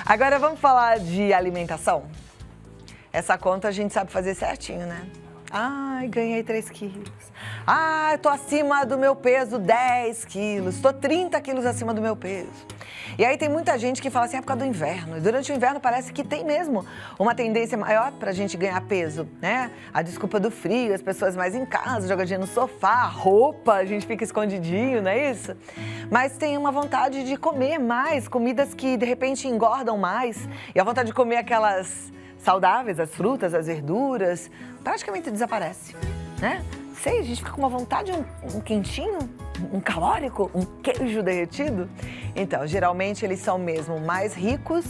Agora vamos falar de alimentação? Essa conta a gente sabe fazer certinho, né? Ai, ganhei 3 quilos. Ah, eu tô acima do meu peso 10 quilos. Tô 30 quilos acima do meu peso. E aí tem muita gente que fala assim, é por causa do inverno. E durante o inverno parece que tem mesmo uma tendência maior pra gente ganhar peso, né? A desculpa do frio, as pessoas mais em casa, jogadinha no sofá, roupa, a gente fica escondidinho, não é isso? Mas tem uma vontade de comer mais, comidas que de repente engordam mais. E a vontade de comer aquelas saudáveis, as frutas, as verduras, praticamente desaparece, né? Sei, a gente fica com uma vontade, um quentinho, um calórico, um queijo derretido. Então, geralmente eles são mesmo mais ricos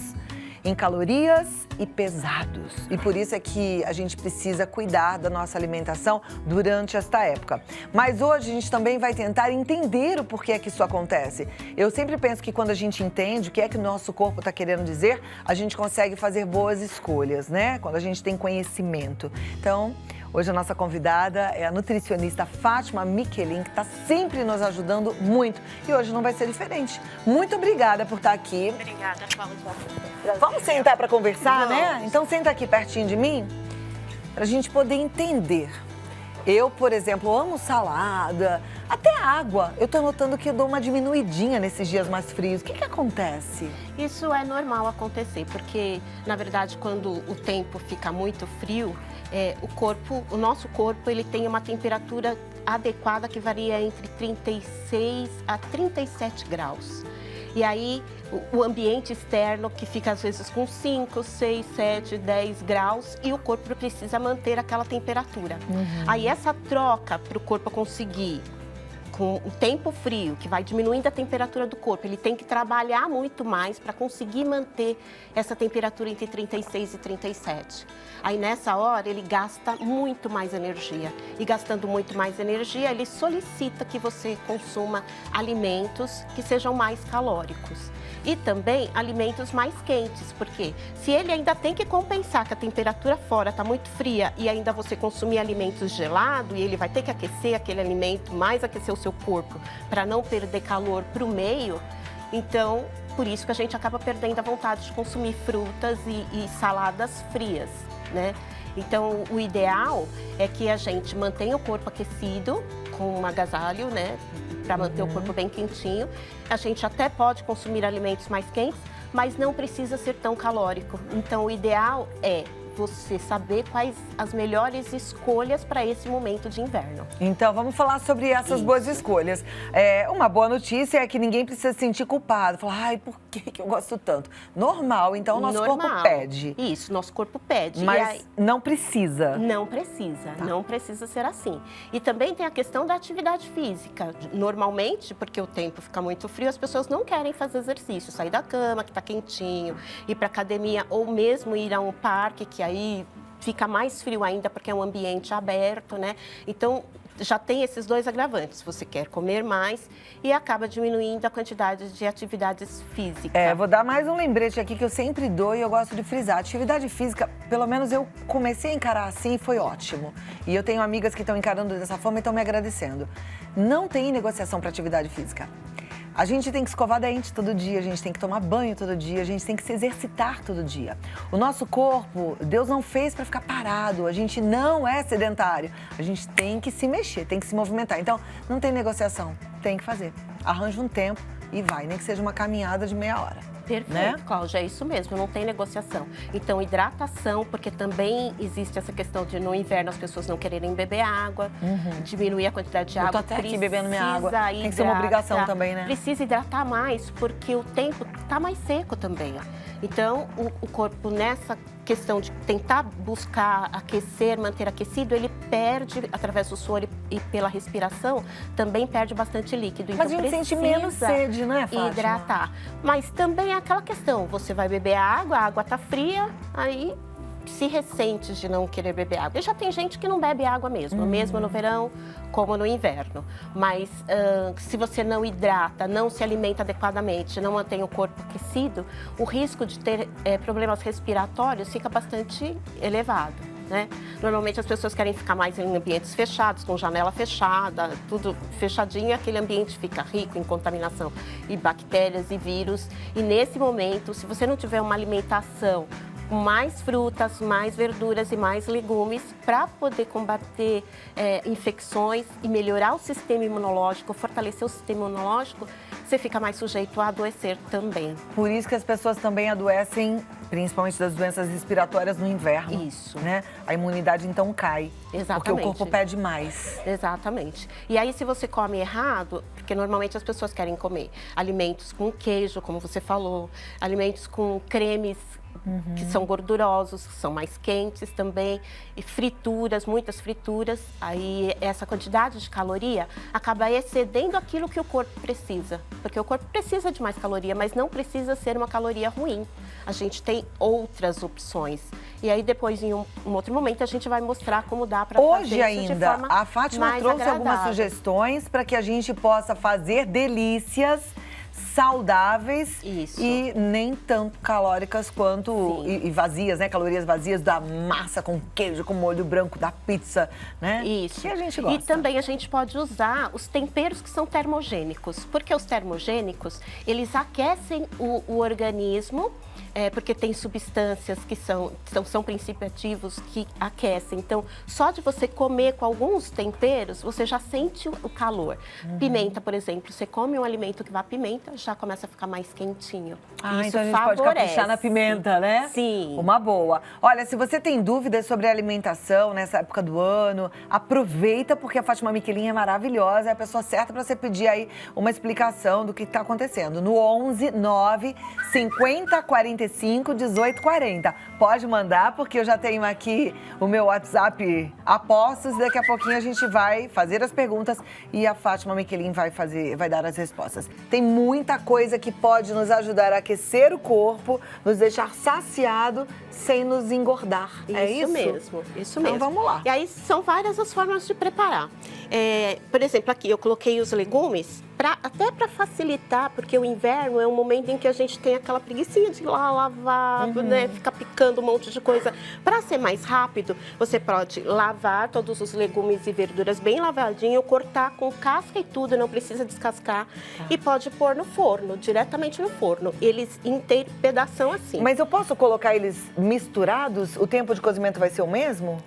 em calorias e pesados. E por isso é que a gente precisa cuidar da nossa alimentação durante esta época. Mas hoje a gente também vai tentar entender o porquê é que isso acontece. Eu sempre penso que quando a gente entende o que é que o nosso corpo está querendo dizer, a gente consegue fazer boas escolhas, né? Quando a gente tem conhecimento. Então, hoje a nossa convidada é a nutricionista Fátima Michelin, que está sempre nos ajudando muito. E hoje não vai ser diferente. Muito obrigada por estar aqui. Obrigada, Cláudia. Vamos sentar para conversar, né? Então senta aqui pertinho de mim, para a gente poder entender. Eu, por exemplo, amo salada, até água. Eu tô notando que eu dou uma diminuidinha nesses dias mais frios. O que acontece? Isso é normal acontecer, porque, na verdade, quando o tempo fica muito frio, o nosso corpo, ele tem uma temperatura adequada que varia entre 36 a 37 graus. E aí, o ambiente externo, que fica às vezes com 5, 6, 7, 10 graus, e o corpo precisa manter aquela temperatura. Aí, essa troca para o corpo conseguir, com o tempo frio, que vai diminuindo a temperatura do corpo, ele tem que trabalhar muito mais para conseguir manter essa temperatura entre 36 e 37. Aí, nessa hora, ele gasta muito mais energia. E gastando muito mais energia, ele solicita que você consuma alimentos que sejam mais calóricos. E também alimentos mais quentes, porque se ele ainda tem que compensar que a temperatura fora está muito fria e ainda você consumir alimentos gelados, e ele vai ter que aquecer aquele alimento, mais aquecer o seu corpo, para não perder calor para o meio, então, por isso que a gente acaba perdendo a vontade de consumir frutas e saladas frias, né? Então, o ideal é que a gente mantenha o corpo aquecido com um agasalho, né? Para manter o corpo bem quentinho. A gente até pode consumir alimentos mais quentes, mas não precisa ser tão calórico. Então, o ideal é você saber quais as melhores escolhas para esse momento de inverno. Então, vamos falar sobre essas boas escolhas. Uma boa notícia é que ninguém precisa se sentir culpado. Falar, ai, por que eu gosto tanto? Normal, então o nosso corpo pede. Isso, nosso corpo pede. Mas não precisa. Não precisa, não precisa ser assim. E também tem a questão da atividade física. Normalmente, porque o tempo fica muito frio, as pessoas não querem fazer exercício, sair da cama, que está quentinho, ir para academia ou mesmo ir a um parque, que aí fica mais frio ainda porque é um ambiente aberto, né? Então, já tem esses dois agravantes. Você quer comer mais e acaba diminuindo a quantidade de atividades físicas. Vou dar mais um lembrete aqui que eu sempre dou e eu gosto de frisar. Atividade física, pelo menos eu comecei a encarar assim e foi ótimo. E eu tenho amigas que estão encarando dessa forma e estão me agradecendo. Não tem negociação para atividade física. A gente tem que escovar dente todo dia, a gente tem que tomar banho todo dia, a gente tem que se exercitar todo dia. O nosso corpo, Deus não fez para ficar parado, a gente não é sedentário. A gente tem que se mexer, tem que se movimentar. Então, não tem negociação, tem que fazer. Arranja um tempo e vai, nem que seja uma caminhada de meia hora. Perfeito, né? Cláudia, é isso mesmo, não tem negociação. Então, hidratação, porque também existe essa questão de no inverno as pessoas não quererem beber água, diminuir a quantidade de água. Eu tô até aqui bebendo minha água, tem que ser uma obrigação também, né? Precisa hidratar mais, porque o tempo tá mais seco também. Então, o corpo nessa questão de tentar buscar aquecer, manter aquecido, ele perde, através do suor e pela respiração, também perde bastante líquido. Mas então, a gente sente menos sede, né, Fátima? Hidratar. Mas também é aquela questão, você vai beber a água tá fria, aí se ressente de não querer beber água. E já tem gente que não bebe água mesmo, mesmo no verão como no inverno. Mas se você não hidrata, não se alimenta adequadamente, não mantém o corpo aquecido, o risco de ter problemas respiratórios fica bastante elevado. né? Normalmente as pessoas querem ficar mais em ambientes fechados, com janela fechada, tudo fechadinho, aquele ambiente fica rico em contaminação e bactérias e vírus. E nesse momento, se você não tiver uma alimentação com mais frutas, mais verduras e mais legumes para poder combater infecções e melhorar o sistema imunológico, fortalecer o sistema imunológico, você fica mais sujeito a adoecer também. Por isso que as pessoas também adoecem, principalmente das doenças respiratórias no inverno. Isso. Né? A imunidade então cai. Exatamente. Porque o corpo pede mais. Exatamente. E aí, se você come errado, porque normalmente as pessoas querem comer alimentos com queijo, como você falou, alimentos com cremes que são gordurosos, que são mais quentes também, e frituras, muitas frituras, aí essa quantidade de caloria acaba excedendo aquilo que o corpo precisa, porque o corpo precisa de mais caloria, mas não precisa ser uma caloria ruim. A gente tem outras opções. E aí depois, em um outro momento, a gente vai mostrar como dá para fazer Hoje isso ainda, de forma a Fátima mais trouxe algumas agradável. sugestões para que a gente possa fazer delícias saudáveis Isso. e nem tanto calóricas quanto e vazias, né? Calorias vazias da massa com queijo, com molho branco, da pizza, né? Isso. Que a gente gosta. E também a gente pode usar os temperos que são termogênicos, porque os termogênicos, eles aquecem o organismo, porque tem substâncias que são princípios ativos que aquecem. Então, só de você comer com alguns temperos, você já sente o calor. Pimenta, por exemplo, você come um alimento que vai pimenta, já começa a ficar mais quentinho. Ah, Isso então a gente pode favorece. caprichar na pimenta, né? Sim. Uma boa. Olha, se você tem dúvidas sobre alimentação nessa época do ano, aproveita porque a Fátima Michelin é maravilhosa, é a pessoa certa para você pedir aí uma explicação do que está acontecendo. No 11 9 50 45 18 40. Pode mandar porque eu já tenho aqui o meu WhatsApp a postos e daqui a pouquinho a gente vai fazer as perguntas e a Fátima Michelin vai dar as respostas. Tem muita coisa que pode nos ajudar a aquecer o corpo, nos deixar saciado sem nos engordar. É isso? Mesmo, isso mesmo. Então vamos lá. E aí são várias as formas de preparar. Por exemplo, aqui eu coloquei os legumes, até para facilitar, porque o inverno é um momento em que a gente tem aquela preguicinha de ir lá lavar, né, ficar picando um monte de coisa. Para ser mais rápido, você pode lavar todos os legumes e verduras bem lavadinho, cortar com casca e tudo, não precisa descascar. E pode pôr no forno, diretamente no forno. Eles inteiros, pedação assim. Mas eu posso colocar eles misturados? O tempo de cozimento vai ser o mesmo?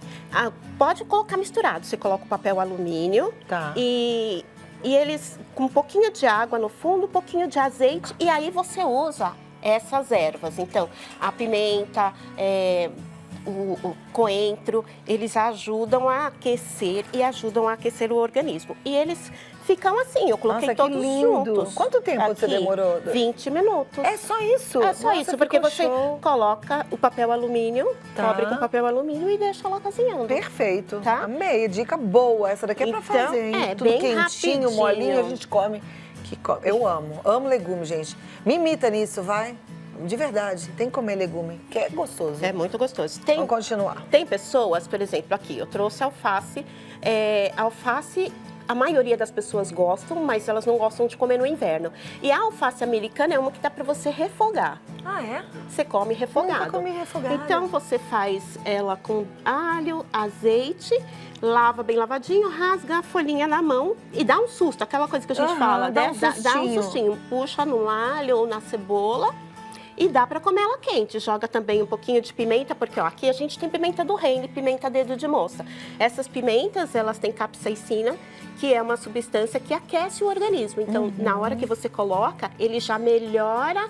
Pode colocar misturado. Você coloca o papel alumínio e eles com um pouquinho de água no fundo, um pouquinho de azeite e aí você usa essas ervas. Então, a pimenta, o coentro, eles ajudam a aquecer e ajudam a aquecer o organismo. E eles ficam assim, eu coloquei Nossa, todos que lindo. juntos. Quanto tempo você demorou? 20 minutos. É só isso? É só Nossa, isso, porque ficou você show. coloca o papel alumínio, cobre com papel alúmio e deixa lá cozinhando. Perfeito. Tá? Amei, dica boa. Essa daqui é pra Então, fazer, hein? Tudo bem quentinho, rapidinho. molinho, a gente come. Eu amo. Amo legume, gente. Me imita nisso, vai. De verdade, tem que comer legume, que é gostoso. É muito gostoso. Vamos continuar. Tem pessoas, por exemplo, aqui, eu trouxe alface. Alface, a maioria das pessoas gostam, mas elas não gostam de comer no inverno. E a alface americana é uma que dá para você refogar. Ah, é? Você come refogado. Nunca comi refogado. Então, você faz ela com alho, azeite, lava bem lavadinho, rasga a folhinha na mão e dá um susto. Aquela coisa que a gente fala, dá né? um Dá um sustinho. Puxa no alho ou na cebola. E dá para comer ela quente. Joga também um pouquinho de pimenta, porque ó, aqui a gente tem pimenta do reino e pimenta dedo de moça. Essas pimentas, elas têm capsaicina, que é uma substância que aquece o organismo. Então, na hora que você coloca, ele já melhora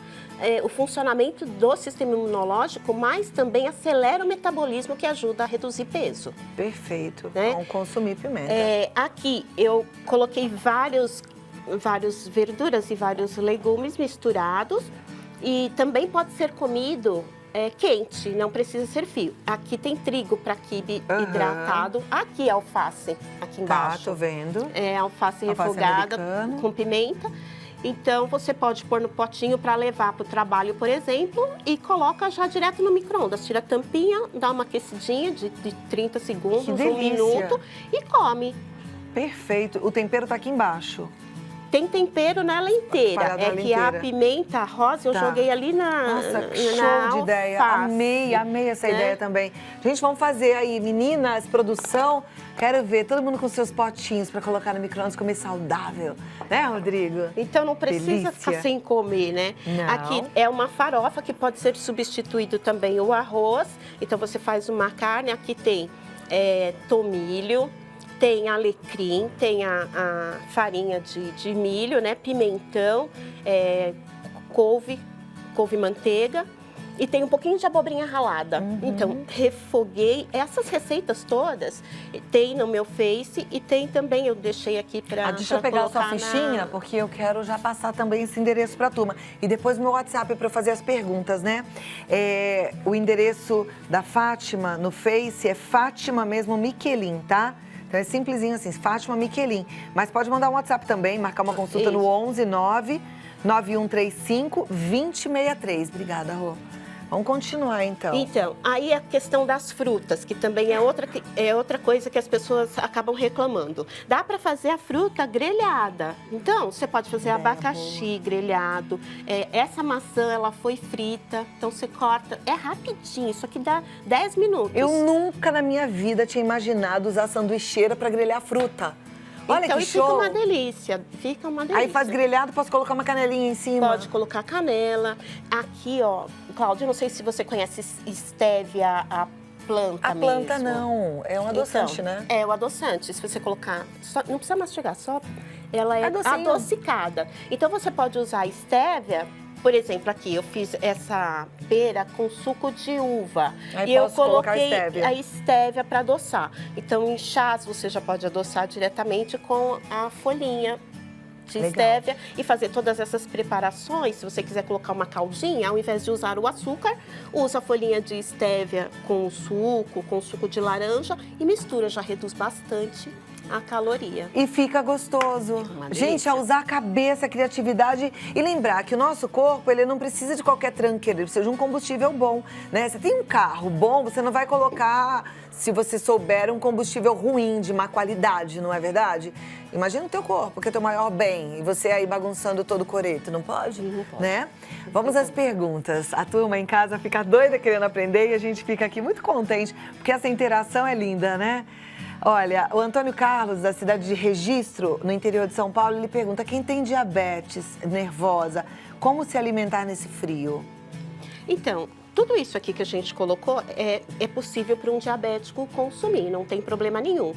o funcionamento do sistema imunológico, mas também acelera o metabolismo, que ajuda a reduzir peso. Perfeito. Né? Vamos consumir pimenta. Aqui eu coloquei várias verduras e vários legumes misturados. E também pode ser comido quente, não precisa ser frio. Aqui tem trigo para quibe hidratado. Aqui é alface, aqui embaixo. Tá, tô vendo. É alface Alface refogada americana. com pimenta. Então, você pode pôr no potinho para levar para o trabalho, por exemplo, e coloca já direto no micro-ondas. Tira a tampinha, dá uma aquecidinha de 30 segundos, Que 1 delícia. minuto e come. Perfeito. O tempero tá aqui embaixo. tem tempero nela inteira. Espalhada É nela que a inteira. pimenta rosa eu Tá. joguei ali Nossa, na show de ideia. alface, Amei essa né? ideia também. Gente, vamos fazer aí, meninas, produção. Quero ver todo mundo com seus potinhos para colocar no micro-ondas, comer saudável. Né, Rodrigo? Então não precisa Delícia. ficar sem comer, né? Não. Aqui é uma farofa que pode ser substituído também o arroz. Então você faz uma carne, aqui tem tomilho, tem alecrim, tem a farinha de milho, né? Pimentão, couve manteiga. E tem um pouquinho de abobrinha ralada. Então, refoguei. Essas receitas todas tem no meu Face e tem também, eu deixei aqui para Deixa eu pegar a sua fichinha, porque eu quero já passar também esse endereço para a turma. E depois meu WhatsApp para eu fazer as perguntas, né? O endereço da Fátima no Face é Fátima mesmo Miquelin, tá? Então é simplesinho assim, Fátima Miquelin. Mas pode mandar um WhatsApp também, marcar uma consulta no 11 9 9135 2063. Obrigada, Rô. Vamos continuar, então. Então, aí a questão das frutas, que também é outra coisa que as pessoas acabam reclamando. Dá para fazer a fruta grelhada. Então, você pode fazer abacaxi grelhado. Essa maçã, ela foi frita. Então, você corta. É rapidinho, isso aqui dá 10 minutos. Eu nunca na minha vida tinha imaginado usar sanduicheira para grelhar fruta. Olha então, que e show! fica uma delícia, fica uma delícia. Aí faz grelhado, posso colocar uma canelinha em cima? Pode colocar canela. Aqui, ó, Cláudia, não sei se você conhece stevia, a planta A planta mesmo. não, é um adoçante, Então, né? É o adoçante, se você colocar, não precisa mastigar, só ela é docinho. adocicada. Então, você pode usar stevia. Por exemplo, aqui eu fiz essa pera com suco de uva. Aí e eu posso colocar coloquei stevia. a stevia para adoçar. Então, em chás, você já pode adoçar diretamente com a folhinha de Legal. stevia e fazer todas essas preparações. Se você quiser colocar uma caldinha, ao invés de usar o açúcar, usa a folhinha de stevia com suco de laranja e mistura, já reduz bastante a caloria. E fica gostoso. Uma delícia. Gente, a usar a cabeça, a criatividade e lembrar que o nosso corpo, ele não precisa de qualquer tranqueira, ele precisa de um combustível bom, né? Você tem um carro bom, você não vai colocar, se você souber, um combustível ruim, de má qualidade, não é verdade? Imagina o teu corpo, que é teu maior bem, e você aí bagunçando todo o coreto, não pode? Não pode. Né? Vamos às perguntas. A turma em casa fica doida querendo aprender e a gente fica aqui muito contente, porque essa interação é linda, né? Olha, o Antônio Carlos, da cidade de Registro, no interior de São Paulo, ele pergunta: quem tem diabetes nervosa, como se alimentar nesse frio? Então, tudo isso aqui que a gente colocou é possível para um diabético consumir, não tem problema nenhum.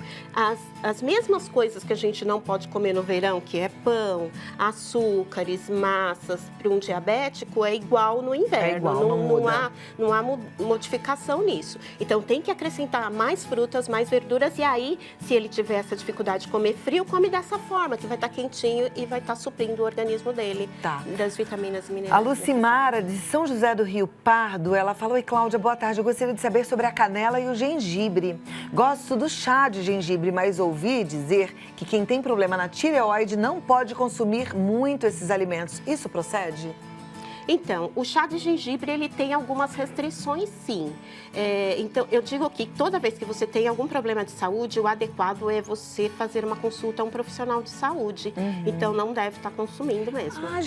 As mesmas coisas que a gente não pode comer no verão, que é pão, açúcares, massas, para um diabético é igual no inverno. É igual, não muda. Não há modificação nisso. Então tem que acrescentar mais frutas, mais verduras e aí, se ele tiver essa dificuldade de comer frio, come dessa forma, que vai estar quentinho e vai estar suprindo o organismo dele das vitaminas e minerais. A Lucimara, de São José do Rio Pardo, ela falou: oi, Cláudia, boa tarde. Eu gostaria de saber sobre a canela e o gengibre. Gosto do chá de gengibre, mas ouvi dizer que quem tem problema na tireoide não pode consumir muito esses alimentos. Isso procede? Então, o chá de gengibre, ele tem algumas restrições, sim. Então, eu digo que toda vez que você tem algum problema de saúde, o adequado é você fazer uma consulta a um profissional de saúde. Então, não deve estar consumindo mesmo. Ah,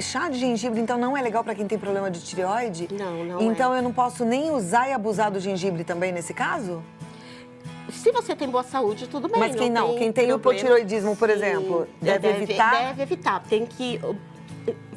chá de gengibre, então, não é legal para quem tem problema de tireoide? Não Então, eu não posso nem usar e abusar do gengibre também nesse caso? Se você tem boa saúde, tudo bem. Mas quem não? Quem tem problema. hipotireoidismo, por Sim, exemplo, deve evitar? Deve evitar.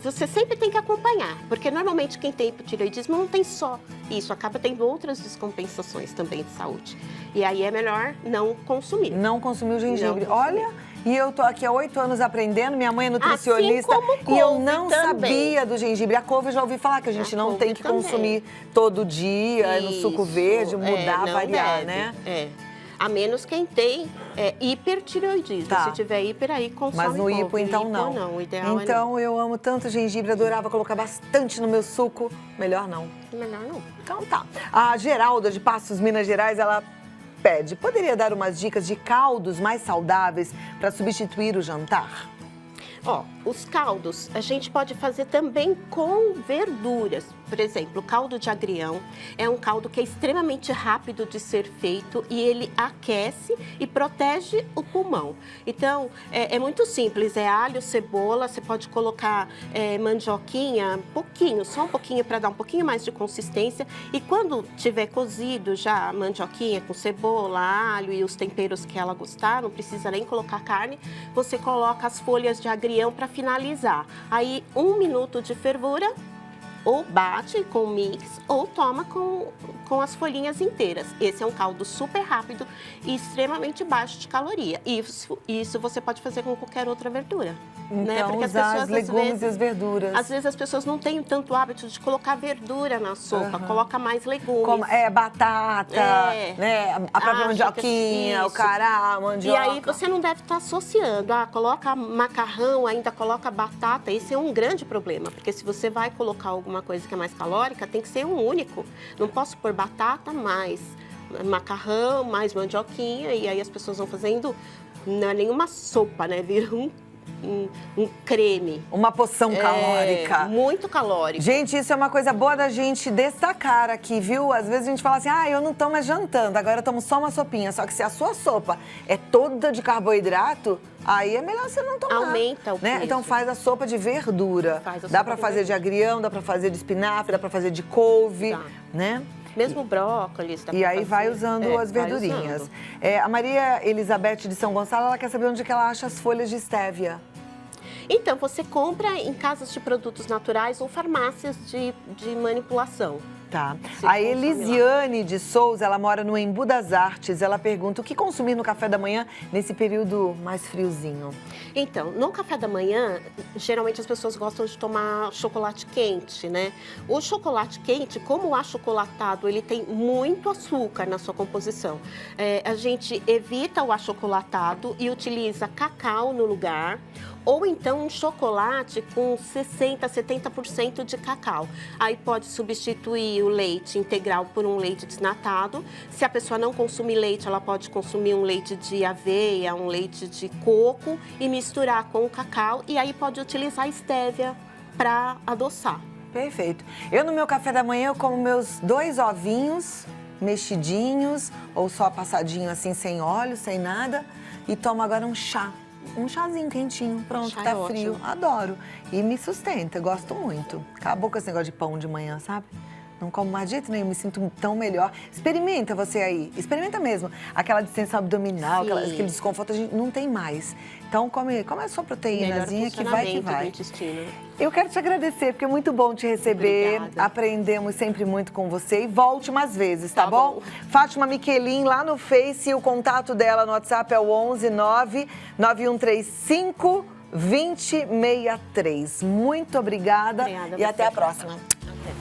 Você sempre tem que acompanhar, porque normalmente quem tem hipotireoidismo não tem só isso, acaba tendo outras descompensações também de saúde. E aí é melhor não consumir. Não consumir o gengibre. Não consumir. Olha, e eu tô aqui há 8 anos aprendendo, minha mãe é nutricionista Assim como e eu couve não também. sabia do gengibre. A couve eu já ouvi falar que a gente A não couve tem que também. consumir todo dia, no suco Isso, verde, mudar, não variar, deve, né? A menos quem tem hipertireoidismo. Tá. Se tiver hiper, aí consome Mas no hipo, couve. então, Hipo, não. O ideal então, eu amo tanto gengibre, adorava colocar bastante no meu suco. Melhor não. Melhor não. Então tá. A Geralda, de Passos, Minas Gerais, ela pede: poderia dar umas dicas de caldos mais saudáveis para substituir o jantar? Ó, os caldos a gente pode fazer também com verduras. Por exemplo, o caldo de agrião é um caldo que é extremamente rápido de ser feito e ele aquece e protege o pulmão. Então, é muito simples, é alho, cebola, você pode colocar mandioquinha, pouquinho, só um pouquinho para dar um pouquinho mais de consistência. E quando tiver cozido já a mandioquinha com cebola, alho e os temperos que ela gostar, não precisa nem colocar carne, você coloca as folhas de agrião para finalizar. Aí, 1 minuto de fervura, ou bate com mix, ou toma com as folhinhas inteiras. Esse é um caldo super rápido e extremamente baixo de caloria. Isso você pode fazer com qualquer outra verdura. Então, né? Porque as usar pessoas, os legumes e as verduras. Às vezes as pessoas não têm tanto hábito de colocar verdura na sopa, coloca mais legumes. Como, batata, né? A própria mandioquinha, o cará, a mandioca. E aí você não deve estar associando, coloca macarrão, ainda coloca batata. Esse é um grande problema, porque se você vai colocar alguma coisa que é mais calórica, tem que ser um único. Não posso pôr batata mais macarrão, mais mandioquinha, e aí as pessoas vão fazendo, não é nenhuma sopa, né? Vira um creme. Uma poção calórica. Muito calórico. Gente, isso é uma coisa boa da gente destacar aqui, viu? Às vezes a gente fala assim, eu não tô mais jantando, agora eu tomo só uma sopinha. Só que se a sua sopa é toda de carboidrato, aí é melhor você não tomar. Aumenta o peso. Então faz a sopa de verdura. Faz a dá sopa pra de fazer de agrião, dá pra fazer de espinafre, dá pra fazer de couve, né? Mesmo brócolis. E aí vai usando as verdurinhas. A Maria Elizabeth de São Gonçalo, ela quer saber onde que ela acha as folhas de estévia. Então, você compra em casas de produtos naturais ou farmácias de manipulação. Tá. A Elisiane de Souza, ela mora no Embu das Artes. Ela pergunta o que consumir no café da manhã nesse período mais friozinho. Então, no café da manhã, geralmente as pessoas gostam de tomar chocolate quente, né? O chocolate quente, como o achocolatado, ele tem muito açúcar na sua composição. A gente evita o achocolatado e utiliza cacau no lugar, ou então um chocolate com 60%, 70% de cacau. Aí pode substituir o leite integral por um leite desnatado. Se a pessoa não consumir leite, ela pode consumir um leite de aveia, um leite de coco e misturar com o cacau. E aí pode utilizar a estévia para adoçar. Perfeito. Eu no meu café da manhã eu como meus 2 ovinhos mexidinhos ou só passadinho assim, sem óleo, sem nada. E tomo agora um chá. Um chazinho quentinho, pronto, tá frio. Adoro. E me sustenta, gosto muito. Acabou com esse negócio de pão de manhã, sabe? Não como mais de jeito nenhum, me sinto tão melhor. Experimenta você aí, experimenta mesmo. Aquela distensão abdominal, aquele desconforto, a gente não tem mais. Então, come a sua proteínazinha que vai. Do intestino. Eu quero te agradecer, porque é muito bom te receber. Obrigada. Aprendemos sempre muito com você. E volte mais vezes, tá bom? Fátima Miquelin, lá no Face, o contato dela no WhatsApp é o 11 9 9135 2063. Muito obrigada e até a próxima. Até.